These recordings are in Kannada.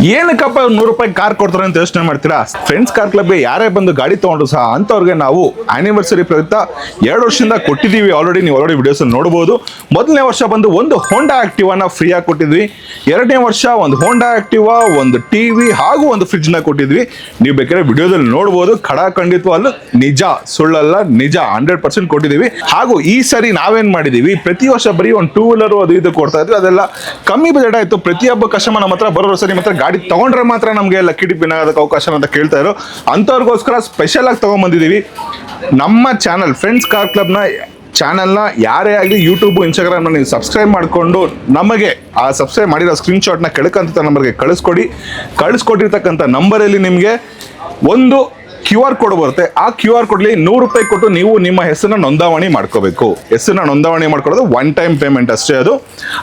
ಏನಕ್ಕಪ್ಪ ₹100 ಕಾರ್ ಕೊಡ್ತಾರೆ ಅಂತ ಯೋಚನೆ ಮಾಡ್ತೀರಾ? ಫ್ರೆಂಡ್ಸ್ ಕಾರ್ ಕ್ಲಬ್ಗೆ ಯಾರೇ ಬಂದು ಗಾಡಿ ತಗೊಂಡ್ರು ಸಹ ಅಂತವ್ರಿಗೆ ನಾವು ಆನಿವರ್ಸರಿ ಪ್ರಯುಕ್ತ 2 ವರ್ಷದಿಂದ ಕೊಟ್ಟಿದ್ದೀವಿ. ನೀವು ಆಲ್ರೆಡಿ ವಿಡಿಯೋಸ್ ನೋಡಬಹುದು. ಮೊದಲನೇ ವರ್ಷ ಬಂದು ಒಂದು ಹೋಂಡಾ ಆಕ್ಟಿವಾನ ಫ್ರೀ ಆಗಿ ಕೊಟ್ಟಿದ್ವಿ. 2ನೇ ವರ್ಷ ಒಂದು ಹೋಂಡಾ ಆಕ್ಟಿವಾ, ಒಂದು ಟಿವಿ ಹಾಗೂ ಒಂದು ಫ್ರಿಡ್ಜ್ ನ ಕೊಟ್ಟಿದ್ವಿ. ನೀವು ಬೇಕಾದ್ರೆ ವಿಡಿಯೋದಲ್ಲಿ ನೋಡಬಹುದು. ಖಂಡಿತವಾಗ್ಲೂ ನಿಜ, ಸುಳ್ಳಲ್ಲ, ನಿಜ 100% ಕೊಟ್ಟಿದ್ದೀವಿ. ಹಾಗೂ ಈ ಸರಿ ನಾವೇನ್ ಮಾಡಿದೀವಿ, ಪ್ರತಿ ವರ್ಷ ಬರೀ ಒಂದು 2 ವೀಲರ್ ಅದು ಇದು ಕೊಡ್ತಾ ಇದ್ವಿ. ಅದೆಲ್ಲ ಕಮ್ಮಿ ಬಜೆಟ್ ಆಯ್ತು. ಪ್ರತಿಯೊಬ್ಬ ಕಸ್ಟಮರ್ ನಮ್ಮ ಹತ್ರ ಬರೋ ಸರಿ ಮಾತ್ರ ಗಾಡಿ ತಗೊಂಡ್ರೆ ಮಾತ್ರ ನಮಗೆ ಲಕ್ಕಿ ಡಿಪ್ ವಿನ್ ಆಗೋದಕ್ಕೆ ಅವಕಾಶ ಅಂತ ಕೇಳ್ತಾ ಇರೋ ಅಂಥವ್ರಿಗೋಸ್ಕರ ಸ್ಪೆಷಲ್ ಆಗಿ ತಗೊಂಡ್ಬಂದಿದ್ದೀವಿ. ನಮ್ಮ ಚಾನಲ್ ಫ್ರೆಂಡ್ಸ್ ಕಾರ್ ಕ್ಲಬ್ನ ಚಾನಲ್ನ ಯಾರೇ ಆಗಲಿ ಯೂಟ್ಯೂಬ್ ಇನ್ಸ್ಟಾಗ್ರಾಮ್ನ ನೀವು ಸಬ್ಸ್ಕ್ರೈಬ್ ಮಾಡಿಕೊಂಡು ನಮಗೆ ಆ ಸಬ್ಸ್ಕ್ರೈಬ್ ಮಾಡಿರೋ ಸ್ಕ್ರೀನ್ಶಾಟ್ನ ಕೆಳಕಂತ ನಂಬರ್ಗೆ ಕಳಿಸ್ಕೊಟ್ಟಿರ್ತಕ್ಕಂಥ ನಂಬರಲ್ಲಿ ನಿಮಗೆ ಒಂದು QR ಕೋಡ್ ಬರುತ್ತೆ. ಆ QR ಕೋಡ್ಲಿ ₹100 ಕೊಟ್ಟು ನೀವು ನಿಮ್ಮ ಹೆಸರನ್ನ ನೋಂದಾವಣಿ ಮಾಡ್ಕೋಬೇಕು. ಹೆಸರನ್ನ ನೋಂದಾವಣಿ ಮಾಡ್ಕೊಳ್ಳೋದು 1 ಟೈಮ್ ಪೇಮೆಂಟ್ ಅಷ್ಟೇ. ಅದು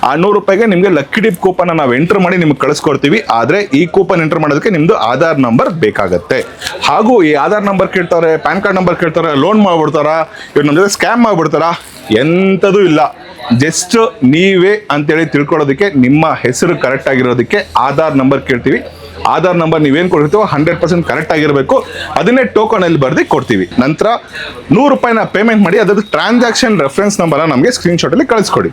ಆ ₹100ಗೆ ನಿಮಗೆ ಲಕ್ಕಿ ಡಿಪ್ ಕೂಪನ್ ನಾವು ಎಂಟರ್ ಮಾಡಿ ನಿಮ್ಗೆ ಕಳಿಸ್ಕೊಡ್ತೀವಿ. ಆದರೆ ಈ ಕೂಪನ್ ಎಂಟರ್ ಮಾಡೋದಕ್ಕೆ ನಿಮ್ದು ಆಧಾರ್ ನಂಬರ್ ಬೇಕಾಗತ್ತೆ. ಹಾಗೂ ಈ ಆಧಾರ್ ನಂಬರ್ ಕೇಳ್ತಾರೆ, ಪ್ಯಾನ್ ಕಾರ್ಡ್ ನಂಬರ್ ಕೇಳ್ತಾರೆ, ಲೋನ್ ಮಾಡ್ಬಿಡ್ತಾರ, ಇವ್ರು ನಮ್ಮ ಜೊತೆ ಸ್ಕ್ಯಾಮ್ ಮಾಡ್ಬಿಡ್ತಾರ, ಎಂಥದೂ ಇಲ್ಲ. ಜಸ್ಟ್ ನೀವೇ ಅಂತೇಳಿ ತಿಳ್ಕೊಳ್ಳೋದಕ್ಕೆ ನಿಮ್ಮ ಹೆಸರು ಕರೆಕ್ಟ್ ಆಗಿರೋದಕ್ಕೆ ಆಧಾರ್ ನಂಬರ್ ಕೇಳ್ತೀವಿ. ಆಧಾರ್ ನಂಬರ್ ನೀವೇನು ಕೊಡ್ತೀವೋ 100% ಕರೆಕ್ಟ್ ಆಗಿರಬೇಕು. ಅದನ್ನೇ ಟೋಕನ್ ಅಲ್ಲಿ ಬರ್ದು ಕೊಡ್ತೀವಿ. ನಂತರ ₹100ನ ಪೇಮೆಂಟ್ ಮಾಡಿ ಅದ್ರ ಟ್ರಾನ್ಸಾಕ್ಷನ್ ರೆಫರೆನ್ಸ್ ನಂಬರ್ ನಮಗೆ ಸ್ಕ್ರೀನ್ಶಾಟ್ ಅಲ್ಲಿ ಕಳಿಸ್ಕೊಡಿ.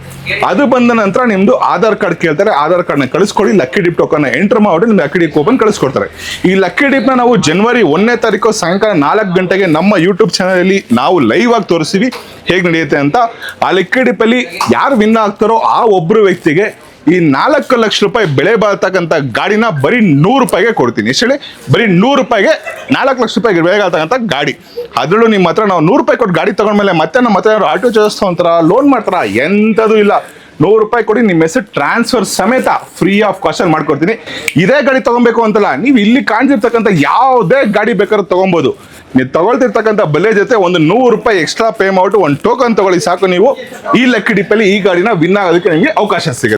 ಅದು ಬಂದ ನಂತರ ನಿಮ್ದು ಆಧಾರ್ ಕಾರ್ಡ್ ಕೇಳ್ತಾರೆ. ಆಧಾರ್ ಕಾರ್ಡ್ನ ಕಳಿಸ್ಕೊಡಿ. ಲಕ್ಕಿ ಡಿಪ್ ಟೋಕನ್ ಎಂಟರ್ ಮಾಡಿ ನಿಮ್ಗೆ ಲಕ್ಕಿ ಡಿಪ್ ಕೂಪನ್ ಕಳಿಸ್ಕೊಡ್ತಾರೆ. ಈ ಲಕ್ಕಿ ಡಿಪ್ನ ನಾವು ಜನವರಿ 1ನೇ ತಾರೀಕು ಸಾಯಂಕಾಲ 4 ಗಂಟೆಗೆ ನಮ್ಮ ಯೂಟ್ಯೂಬ್ ಚಾನಲ್ ನಾವು ಲೈವ್ ಆಗಿ ತೋರಿಸ್ತೀವಿ ಹೇಗೆ ನಡೆಯುತ್ತೆ ಅಂತ. ಆ ಲಕ್ಕಿ ಡಿಪ್ ಅಲ್ಲಿ ಯಾರು ವಿನ್ ಆಗ್ತಾರೋ ಆ ಒಬ್ರು ವ್ಯಕ್ತಿಗೆ ಈ ₹4 ಲಕ್ಷ ಬೆಳೆ ಬಾಳ್ತಕ್ಕಂಥ ಗಾಡಿನ ಬರೀ ₹100ಗೆ ಕೊಡ್ತೀನಿ. ಎಷ್ಟೇ ಬರೀ ₹100ಗೆ ₹4 ಲಕ್ಷ ಬೆಳೆ ಬಾಳ್ತಕ್ಕಂಥ ಗಾಡಿ. ಅದರಲ್ಲೂ ನಿಮ್ಮ ಹತ್ರ ನಾವು ₹100 ಕೊಟ್ಟು ಗಾಡಿ ತಗೊಂಡ್ಮೇಲೆ ಮತ್ತೆ ನಮ್ಮ ಹತ್ರ ಆಟೋ ಚಾರ್ಜಸ್ ತೊಗೊಂತಾರ, ಲೋನ್ ಮಾಡ್ತಾರ, ಎಂಥದೂ ಇಲ್ಲ. ₹100 ಕೊಡಿ, ನಿಮ್ಮ ಹೆಸರು ಟ್ರಾನ್ಸ್ಫರ್ ಸಮೇತ ಫ್ರೀ ಆಫ್ ಕಾಸ್ಟ್ ಅಲ್ಲಿ ಮಾಡ್ಕೊಡ್ತೀನಿ. ಇದೇ ಗಾಡಿ ತಗೊಬೇಕು ಅಂತಲ್ಲ, ನೀವು ಇಲ್ಲಿ ಕಾಣ್ತಿರ್ತಕ್ಕಂಥ ಯಾವುದೇ ಗಾಡಿ ಬೇಕಾದ್ರೂ ತಗೊಬೋದು. ನೀವು ತಗೊಳ್ತಿರ್ತಕ್ಕಂಥ ಬೆಲೆ ಜೊತೆ ಒಂದು ₹100 ಎಕ್ಸ್ಟ್ರಾ ಪೇ ಮಾಡ್ಬಿಟ್ಟು ಒಂದು ಟೋಕನ್ ತಗೊಳ್ಳಿ ಸಾಕು. ನೀವು ಈ ಲಕ್ಕಿ ಡಿಪ್ಪಲ್ಲಿ ಈ ಗಾಡಿನ ವಿನ್ ಆಗೋದಕ್ಕೆ ನಿಮಗೆ ಅವಕಾಶ ಸಿಗುತ್ತೆ.